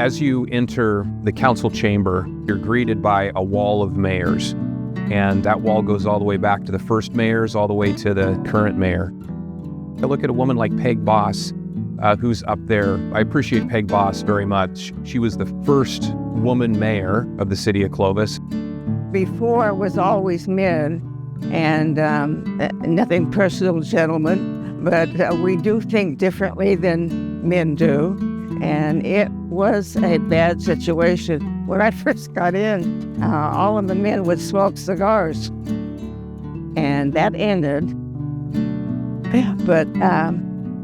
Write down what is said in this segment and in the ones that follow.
As you enter the council chamber, you're greeted by a wall of mayors. And that wall goes all the way back to the first mayors, all the way to the current mayor. I look at a woman like Peg Boss, who's up there. I appreciate Peg Boss very much. She was the first woman mayor of the city of Clovis. Before it was always men, and nothing personal, gentlemen, but we do think differently than men do. And it was a bad situation. When I first got in, all of the men would smoke cigars. And that ended. But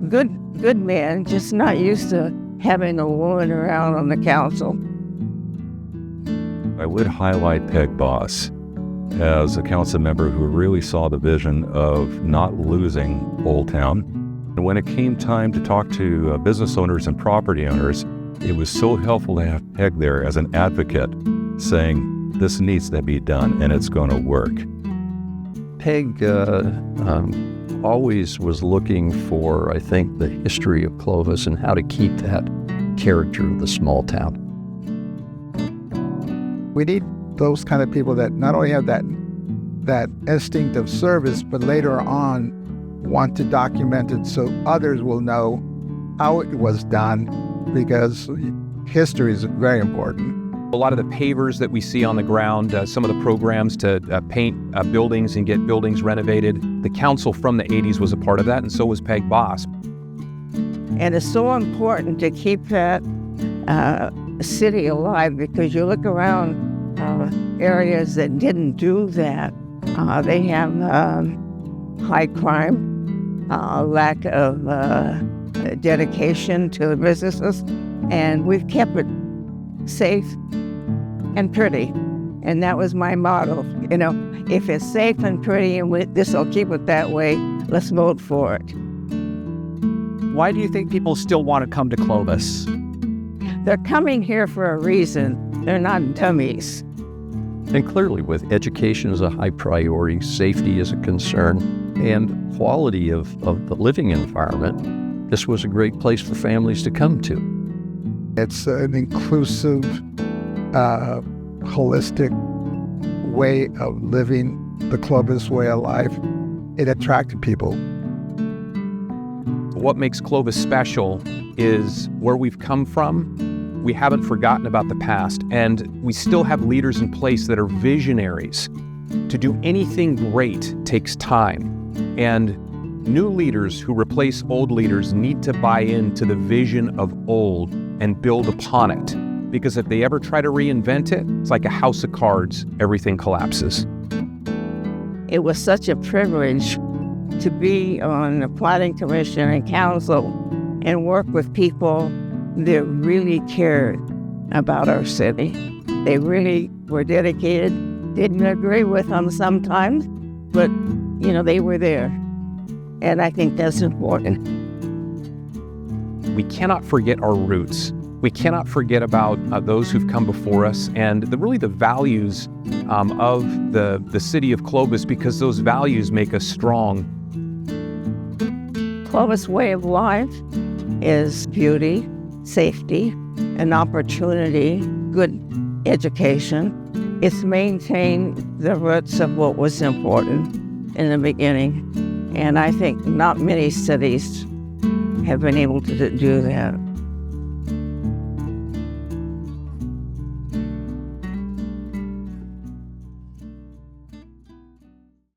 good men, just not used to having a woman around on the council. I would highlight Peg Boss as a council member who really saw the vision of not losing Old Town. And when it came time to talk to business owners and property owners, it was so helpful to have Peg there as an advocate saying, this needs to be done and it's going to work. Peg always was looking for, I think, the history of Clovis and how to keep that character of the small town. We need those kind of people that not only have that instinct of service, but later on want to document it so others will know how it was done, because history is very important. A lot of the pavers that we see on the ground, some of the programs to paint buildings and get buildings renovated, the council from the 80s was a part of that, and so was Peg Boss. And it's so important to keep that city alive, because you look around areas that didn't do that. They have high crime, lack of dedication to the businesses, and we've kept it safe and pretty. And that was my motto. You know, if it's safe and pretty and this will keep it that way, let's vote for it. Why do you think people still want to come to Clovis? They're coming here for a reason. They're not dummies. And clearly, with education as a high priority, safety is a concern, and quality of the living environment, this was a great place for families to come to. It's an inclusive, holistic way of living, the Clovis way of life. It attracted people. What makes Clovis special is where we've come from. We haven't forgotten about the past, and we still have leaders in place that are visionaries. To do anything great takes time, and new leaders who replace old leaders need to buy into the vision of old and build upon it, because if they ever try to reinvent it, it's like a house of cards, everything collapses. It was such a privilege to be on the planning commission and council and work with people that really cared about our city. They really were dedicated, didn't agree with them sometimes, but, you know, they were there. And I think that's important. We cannot forget our roots. We cannot forget about those who've come before us and the values of the city of Clovis, because those values make us strong. Clovis' way of life is beauty, safety, an opportunity, good education. It's maintained the roots of what was important in the beginning. And I think not many cities have been able to do that.